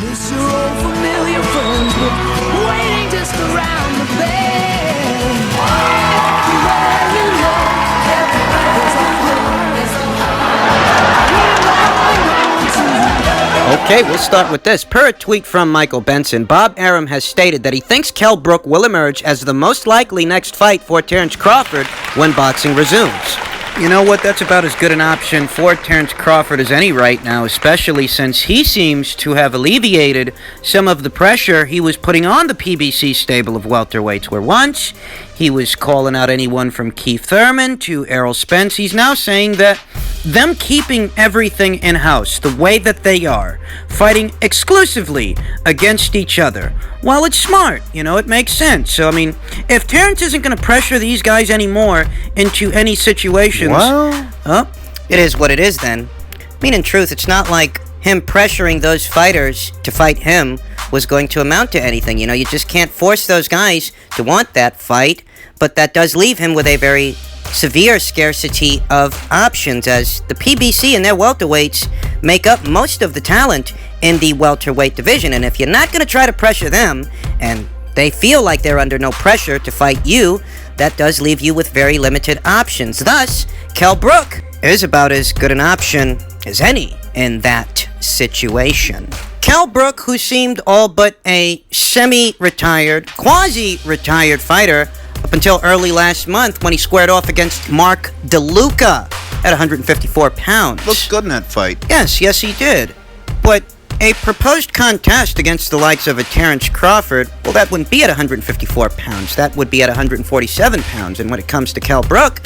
Miss your old familiar friends, but waiting just around the bend. Everywhere you look, there's a Okay, we'll start with this. Per a tweet from Michael Benson, Bob Arum has stated that he thinks Kell Brook will emerge as the most likely next fight for Terence Crawford when boxing resumes. You know what? That's about as good an option for Terence Crawford as any right now, especially since he seems to have alleviated some of the pressure he was putting on the PBC stable of welterweights, where once he was calling out anyone from Keith Thurman to Errol Spence. He's now saying that them keeping everything in-house the way that they are, fighting exclusively against each other, well, it's smart, it makes sense. So, if Terence isn't going to pressure these guys anymore into any situations... Well, it is what it is then. In truth, it's not like him pressuring those fighters to fight him was going to amount to anything. You just can't force those guys to want that fight, but that does leave him with a very severe scarcity of options, as the PBC and their welterweights make up most of the talent in the welterweight division. And if you're not going to try to pressure them, and they feel like they're under no pressure to fight you, that does leave you with very limited options. Thus, Kell Brook is about as good an option as any in that situation. Kell Brook, who seemed all but a semi-retired, quasi-retired fighter up until early last month when he squared off against Mark DeLuca at 154 pounds. Looked good in that fight. Yes, he did. But a proposed contest against the likes of a Terence Crawford, well, that wouldn't be at 154 pounds. That would be at 147 pounds. And when it comes to Kell Brook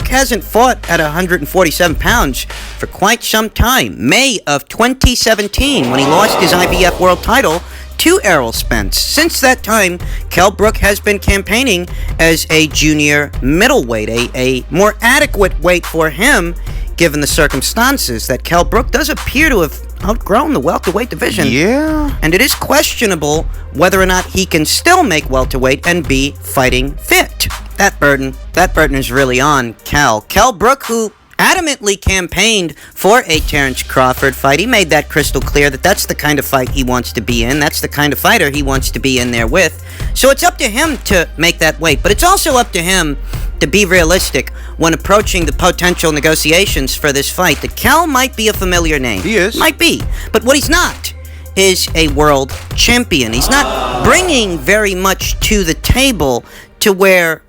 hasn't fought at 147 pounds for quite some time. May of 2017, when he lost his IBF world title to Errol Spence. Since that time, Kell Brook has been campaigning as a junior middleweight, a more adequate weight for him, given the circumstances that Kell Brook does appear to have outgrown the welterweight division. Yeah. And it is questionable whether or not he can still make welterweight and be fighting fit. That burden is really on Kell. Kell Brook, who adamantly campaigned for a Terence Crawford fight. He made that crystal clear that that's the kind of fight he wants to be in. That's the kind of fighter he wants to be in there with. So it's up to him to make that weight. But it's also up to him to be realistic when approaching the potential negotiations for this fight. That Kell might be a familiar name. He is. Might be. But what he's not is a world champion. He's not bringing very much to the table to where,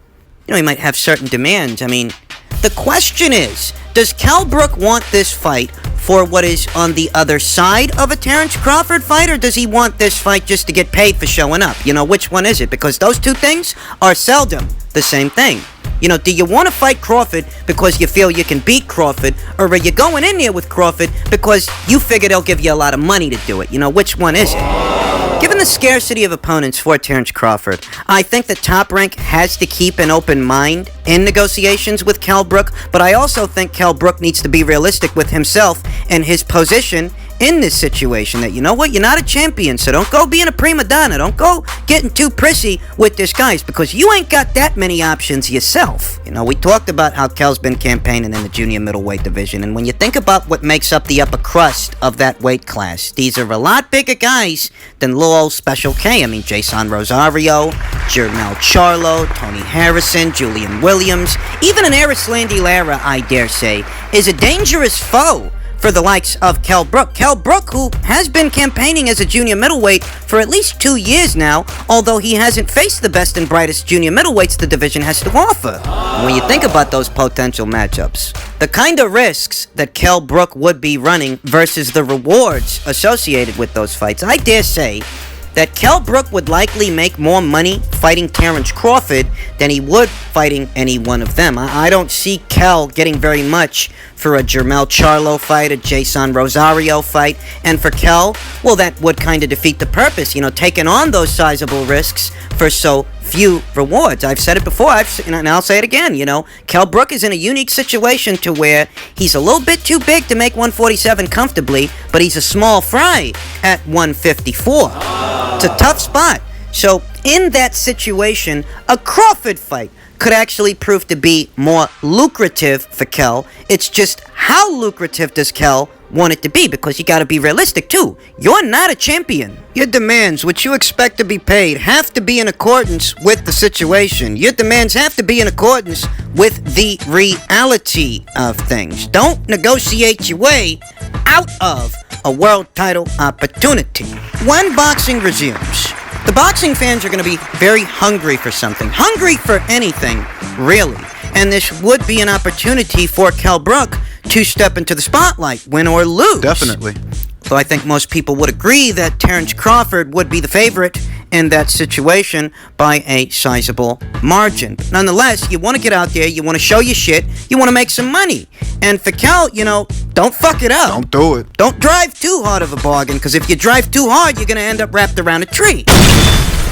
he might have certain demands. The question is, does Kell Brook want this fight for what is on the other side of a Terence Crawford fight, or does he want this fight just to get paid for showing up? Which one is it? Because those two things are seldom the same thing. Do you want to fight Crawford because you feel you can beat Crawford, or are you going in there with Crawford because you figure they'll give you a lot of money to do it? Which one is it? Given the scarcity of opponents for Terence Crawford, I think that Top Rank has to keep an open mind in negotiations with Kell Brook, but I also think Kell Brook needs to be realistic with himself and his position in this situation. That, you're not a champion, so don't go being a prima donna. Don't go getting too prissy with this, guys, because you ain't got that many options yourself. We talked about how Kell's been campaigning in the junior middleweight division, and when you think about what makes up the upper crust of that weight class, these are a lot bigger guys than little old Special K. Jason Rosario, Jermell Charlo, Tony Harrison, Julian Williams, even an Erislandy Lara, I dare say, is a dangerous foe for the likes of Kell Brook. Kell Brook, who has been campaigning as a junior middleweight for at least 2 years now, although he hasn't faced the best and brightest junior middleweights the division has to offer. And when you think about those potential matchups, the kind of risks that Kell Brook would be running versus the rewards associated with those fights, I dare say that Kell Brook would likely make more money fighting Terence Crawford than he would fighting any one of them. I don't see Kell getting very much for a Jermell Charlo fight, a Jason Rosario fight, and for Kell, well, that would kind of defeat the purpose, taking on those sizable risks for so few rewards. I've said it before, and I'll say it again, Kell Brook is in a unique situation to where he's a little bit too big to make 147 comfortably, but he's a small fry at 154. It's a tough spot. So in that situation, a Crawford fight could actually prove to be more lucrative for Kell. It's just how lucrative does Kell want it to be, because you got to be realistic too. You're not a champion. Your demands, which you expect to be paid, have to be in accordance with the situation. Your demands have to be in accordance with the reality of things. Don't negotiate your way out of a world title opportunity. When boxing resumes, the boxing fans are going to be very hungry for something. Hungry for anything, really. And this would be an opportunity for Kell Brook to step into the spotlight, win or lose. Definitely. Though I think most people would agree that Terrence Crawford would be the favorite in that situation by a sizable margin. But nonetheless, you want to get out there, you want to show your shit, you want to make some money. And for Kell, don't fuck it up. Don't do it. Don't drive too hard of a bargain, because if you drive too hard, you're going to end up wrapped around a tree.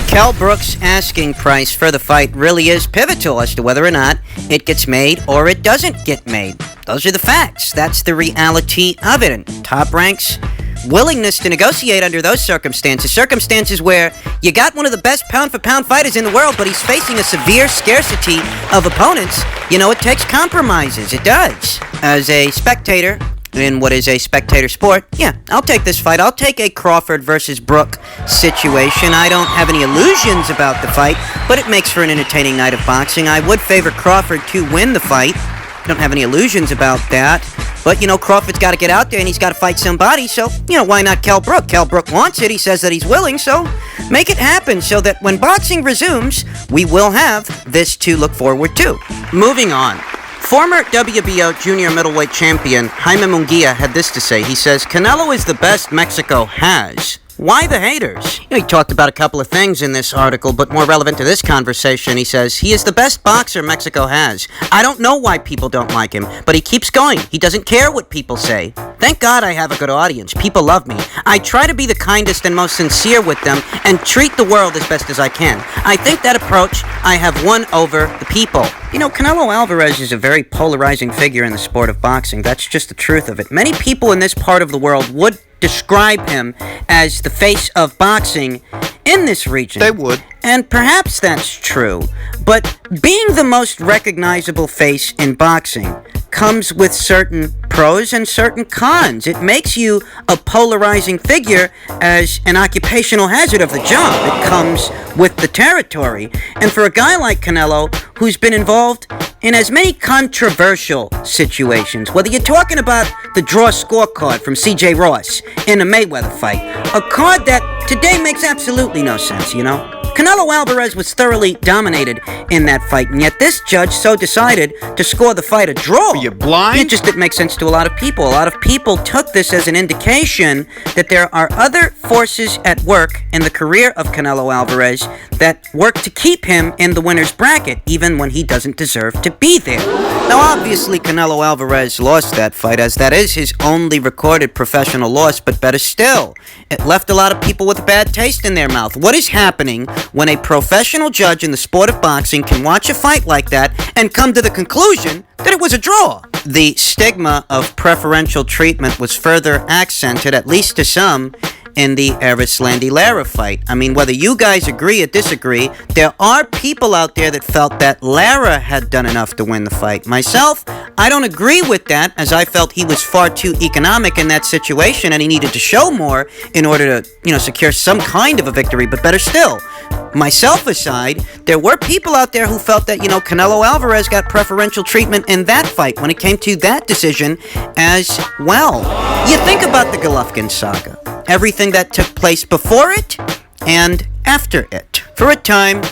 Kell Brook's asking price for the fight really is pivotal as to whether or not it gets made or it doesn't get made. Those are the facts. That's the reality of it. And Top Rank's willingness to negotiate under those circumstances where you got one of the best pound-for-pound fighters in the world, but he's facing a severe scarcity of opponents, it takes compromises. It does. As a spectator in what is a spectator sport, yeah, I'll take this fight. I'll take a Crawford versus Brook situation. I don't have any illusions about the fight, but it makes for an entertaining night of boxing. I would favor Crawford to win the fight. I don't have any illusions about that. But, Crawford's got to get out there and he's got to fight somebody, so, why not Kell Brook? Kell Brook wants it. He says that he's willing, so make it happen so that when boxing resumes, we will have this to look forward to. Moving on. Former WBO junior middleweight champion Jaime Munguia had this to say. He says, Canelo is the best Mexico has. Why the haters? He talked about a couple of things in this article, but more relevant to this conversation, he says, he is the best boxer Mexico has. I don't know why people don't like him, but he keeps going. He doesn't care what people say. Thank God I have a good audience. People love me. I try to be the kindest and most sincere with them and treat the world as best as I can. I think that approach I have won over the people. Canelo Alvarez is a very polarizing figure in the sport of boxing. That's just the truth of it. Many people in this part of the world would describe him as the face of boxing in this region. They would. And perhaps that's true. But being the most recognizable face in boxing comes with certain pros and certain cons. It makes you a polarizing figure as an occupational hazard of the job. It comes with the territory. And for a guy like Canelo, who's been involved in as many controversial situations, whether you're talking about the draw scorecard from C.J. Ross in a Mayweather fight, a card that today makes absolutely no sense, Canelo Alvarez was thoroughly dominated in that fight, and yet this judge so decided to score the fight a draw. Are you blind? It just didn't make sense to a lot of people. A lot of people took this as an indication that there are other forces at work in the career of Canelo Alvarez that work to keep him in the winner's bracket, even when he doesn't deserve to be there. Now, obviously, Canelo Alvarez lost that fight, as that is his only recorded professional loss, but better still, it left a lot of people with a bad taste in their mouth. What is happening when a professional judge in the sport of boxing can watch a fight like that and come to the conclusion that it was a draw? The stigma of preferential treatment was further accented, at least to some, in the Erislandy Lara fight. I mean, whether you guys agree or disagree, there are people out there that felt that Lara had done enough to win the fight. Myself, I don't agree with that, as I felt he was far too economic in that situation and he needed to show more in order to, secure some kind of a victory. But better still, myself aside, there were people out there who felt that, Canelo Alvarez got preferential treatment in that fight when it came to that decision as well. You think about the Golovkin saga. Everything that took place before it and after it. For a time,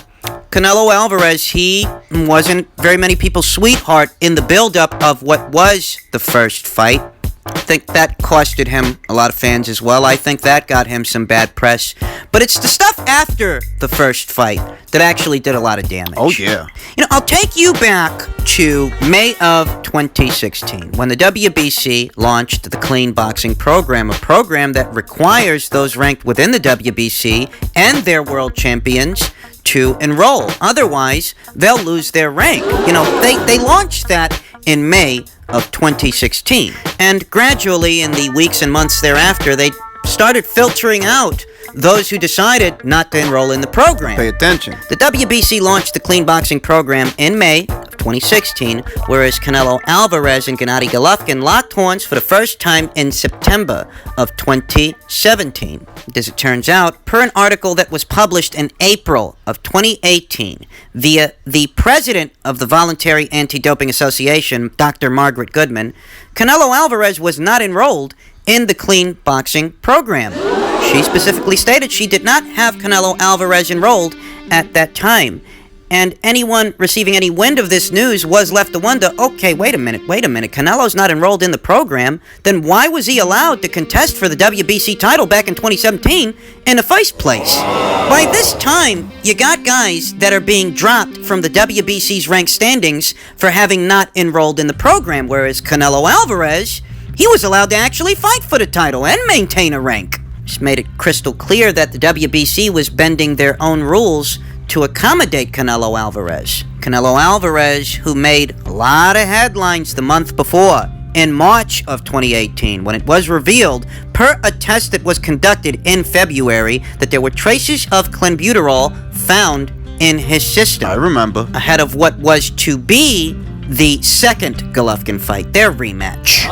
Canelo Alvarez, he wasn't very many people's sweetheart in the build-up of what was the first fight. I think that costed him a lot of fans as well. I think that got him some bad press. But it's the stuff after the first fight that actually did a lot of damage. Oh, yeah. I'll take you back to May of 2016, when the WBC launched the Clean Boxing Program, a program that requires those ranked within the WBC and their world champions to enroll. Otherwise, they'll lose their rank. They launched that in May of 2016. And gradually, in the weeks and months thereafter, they started filtering out those who decided not to enroll in the program. Pay attention. The WBC launched the Clean Boxing Program in May of 2016, whereas Canelo Alvarez and Gennady Golovkin locked horns for the first time in September of 2017. As it turns out, per an article that was published in April of 2018 via the president of the Voluntary Anti-Doping Association, Dr. Margaret Goodman, Canelo Alvarez was not enrolled in the clean boxing program. She specifically stated she did not have Canelo Alvarez enrolled at that time. And anyone receiving any wind of this news was left to wonder, okay, wait a minute, Canelo's not enrolled in the program, then why was he allowed to contest for the WBC title back in 2017 in the first place? By this time, you got guys that are being dropped from the WBC's ranked standings for having not enrolled in the program, whereas Canelo Alvarez, he was allowed to actually fight for the title and maintain a rank. Just made it crystal clear that the WBC was bending their own rules to accommodate Canelo Alvarez. Canelo Alvarez, who made a lot of headlines the month before, in March of 2018, when it was revealed, per a test that was conducted in February, that there were traces of clenbuterol found in his system. I remember. Ahead of what was to be the second Golovkin fight, their rematch.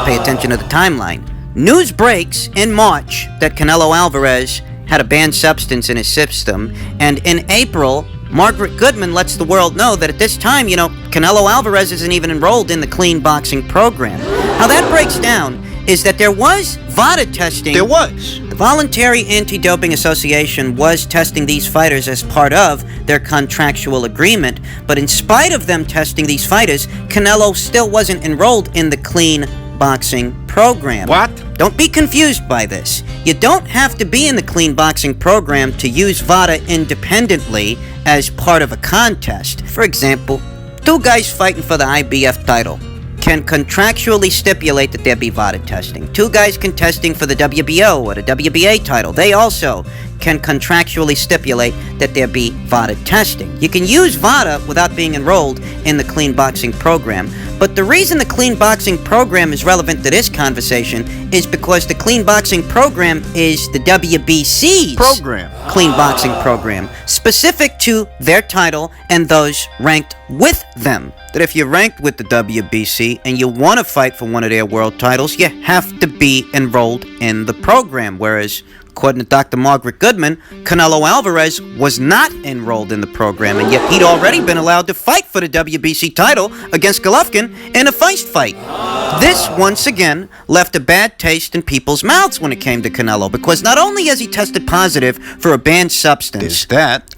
Pay attention to the timeline. News breaks in March that Canelo Alvarez had a banned substance in his system, and in April, Margaret Goodman lets the world know that at this time, Canelo Alvarez isn't even enrolled in the clean boxing program. How that breaks down is that there was VADA testing. There was. The Voluntary Anti-Doping Association was testing these fighters as part of their contractual agreement, but in spite of them testing these fighters, Canelo still wasn't enrolled in the clean boxing program. What? Don't be confused by this. You don't have to be in the clean boxing program to use VADA independently as part of a contest. For example, two guys fighting for the IBF title can contractually stipulate that there be VADA testing. Two guys contesting for the WBO or the WBA title, they also can contractually stipulate that there be VADA testing. You can use VADA without being enrolled in the clean boxing program. But the reason the clean boxing program is relevant to this conversation is because the clean boxing program is the WBC's clean boxing program, specific to their title and those ranked with them. That if you're ranked with the WBC and you want to fight for one of their world titles, you have to be enrolled in the program, whereas according to Dr. Margaret Goodman, Canelo Alvarez was not enrolled in the program, and yet he'd already been allowed to fight for the WBC title against Golovkin in a first fight. This, once again, left a bad taste in people's mouths when it came to Canelo, because not only has he tested positive for a banned substance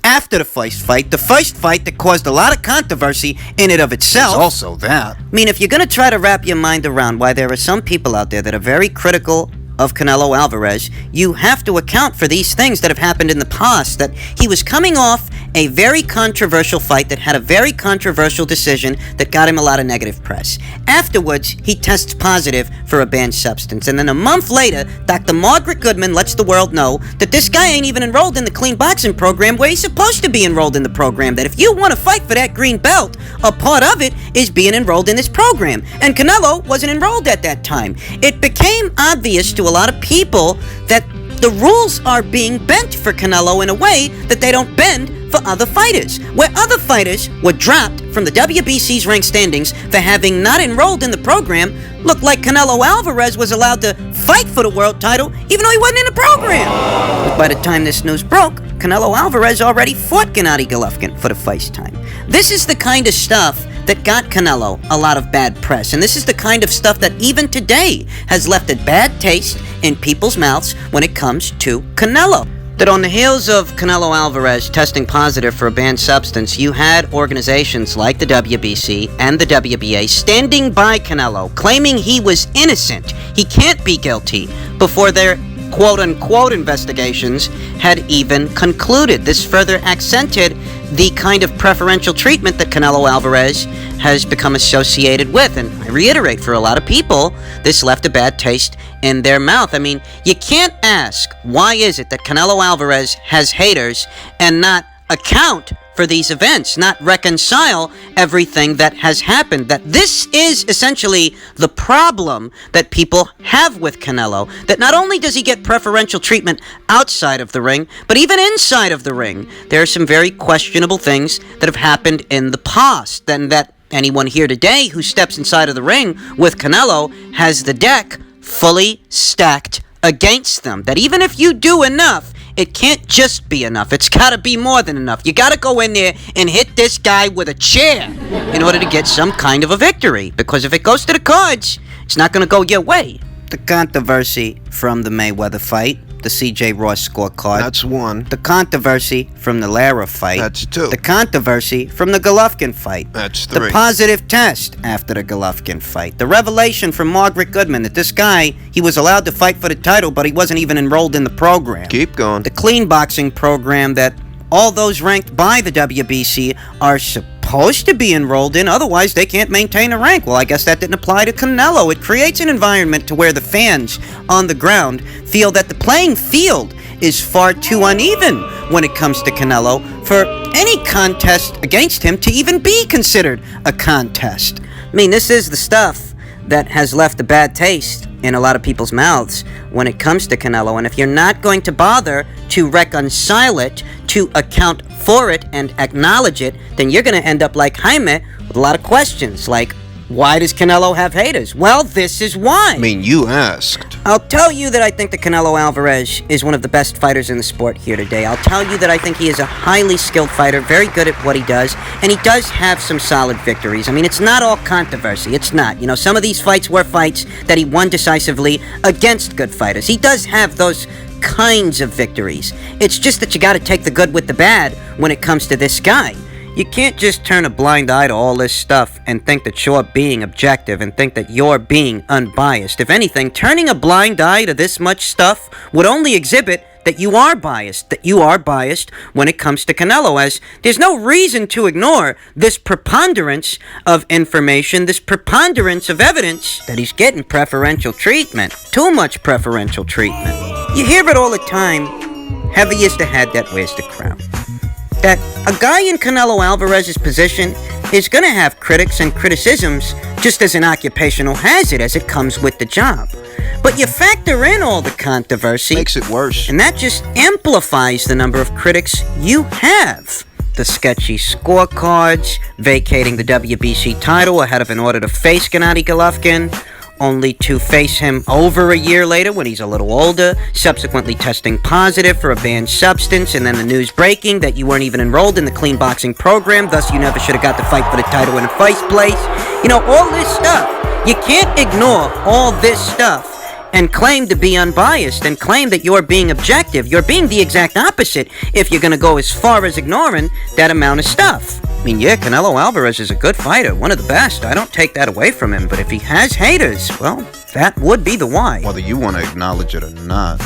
after the first fight that caused a lot of controversy in and of itself. There's also that. I mean, if you're going to try to wrap your mind around why there are some people out there that are very critical of Canelo Alvarez, you have to account for these things that have happened in the past, that he was coming off a very controversial fight that had a very controversial decision that got him a lot of negative press. Afterwards, he tests positive for a banned substance, and then a month later, Dr. Margaret Goodman lets the world know that this guy ain't even enrolled in the clean boxing program where he's supposed to be enrolled in the program, that if you want to fight for that green belt, a part of it is being enrolled in this program, and Canelo wasn't enrolled at that time. It became obvious to a lot of people that the rules are being bent for Canelo in a way that they don't bend for other fighters, where other fighters were dropped from the WBC's ranked standings for having not enrolled in the program. Looked like Canelo Alvarez was allowed to fight for the world title even though he wasn't in the program. But by the time this news broke, Canelo Alvarez already fought Gennady Golovkin for the first time. This is the kind of stuff that got Canelo a lot of bad press, and this is the kind of stuff that even today has left a bad taste in people's mouths when it comes to Canelo. That on the heels of Canelo Alvarez testing positive for a banned substance, you had organizations like the WBC and the WBA standing by Canelo, claiming he was innocent, he can't be guilty, before their quote-unquote investigations had even concluded. This further accented the kind of preferential treatment that Canelo Alvarez has become associated with. And I reiterate, for a lot of people, this left a bad taste in their mouth. I mean, you can't ask, why is it that Canelo Alvarez has haters and not account for these events, not reconcile everything that has happened? That this is essentially the problem that people have with Canelo, that not only does he get preferential treatment outside of the ring, but even inside of the ring, there are some very questionable things that have happened in the past, and that anyone here today who steps inside of the ring with Canelo has the deck fully stacked against them. That even if you do enough, it can't just be enough. It's gotta be more than enough. You gotta go in there and hit this guy with a chair in order to get some kind of a victory. Because if it goes to the cards, it's not gonna go your way. The controversy from the Mayweather fight, the C.J. Ross scorecard. That's one. The controversy from the Lara fight. That's two. The controversy from the Golovkin fight. That's three. The positive test after the Golovkin fight. The revelation from Margaret Goodman that this guy, he was allowed to fight for the title, but he wasn't even enrolled in the program. Keep going. The clean boxing program that all those ranked by the WBC are supposed to be enrolled in, otherwise they can't maintain a rank. Well, I guess that didn't apply to Canelo. It creates an environment to where the fans on the ground feel that the playing field is far too uneven when it comes to Canelo for any contest against him to even be considered a contest. I mean, this is the stuff that has left a bad taste in a lot of people's mouths when it comes to Canelo. And if you're not going to bother to reconcile it, to account for it and acknowledge it, then you're going to end up like Jaime with a lot of questions like, why does Canelo have haters? Well, this is why. I mean, you asked. I'll tell you that I think that Canelo Alvarez is one of the best fighters in the sport here today. I'll tell you that I think he is a highly skilled fighter, very good at what he does, and he does have some solid victories. I mean, it's not all controversy. It's not. You know, some of these fights were fights that he won decisively against good fighters. He does have those kinds of victories. It's just that you got to take the good with the bad when it comes to this guy. You can't just turn a blind eye to all this stuff and think that you're being objective and think that you're being unbiased. If anything, turning a blind eye to this much stuff would only exhibit that you are biased when it comes to Canelo, as there's no reason to ignore this preponderance of information, this preponderance of evidence that he's getting preferential treatment, too much preferential treatment. You hear it all the time, heavy is the head that wears the crown. That a guy in Canelo Alvarez's position is going to have critics and criticisms just as an occupational hazard as it comes with the job. But you factor in all the controversy. Makes it worse. And that just amplifies the number of critics you have. The sketchy scorecards, vacating the WBC title ahead of an order to face Gennady Golovkin, only to face him over a year later when he's a little older, subsequently testing positive for a banned substance, and then the news breaking that you weren't even enrolled in the clean boxing program, thus you never should have got to fight for the title in the first place. You know, all this stuff. You can't ignore all this stuff and claim to be unbiased and claim that you're being objective. You're being the exact opposite if you're going to go as far as ignoring that amount of stuff. I mean, yeah, Canelo Alvarez is a good fighter, one of the best. I don't take that away from him, but if he has haters, well, that would be the why. Whether you want to acknowledge it or not.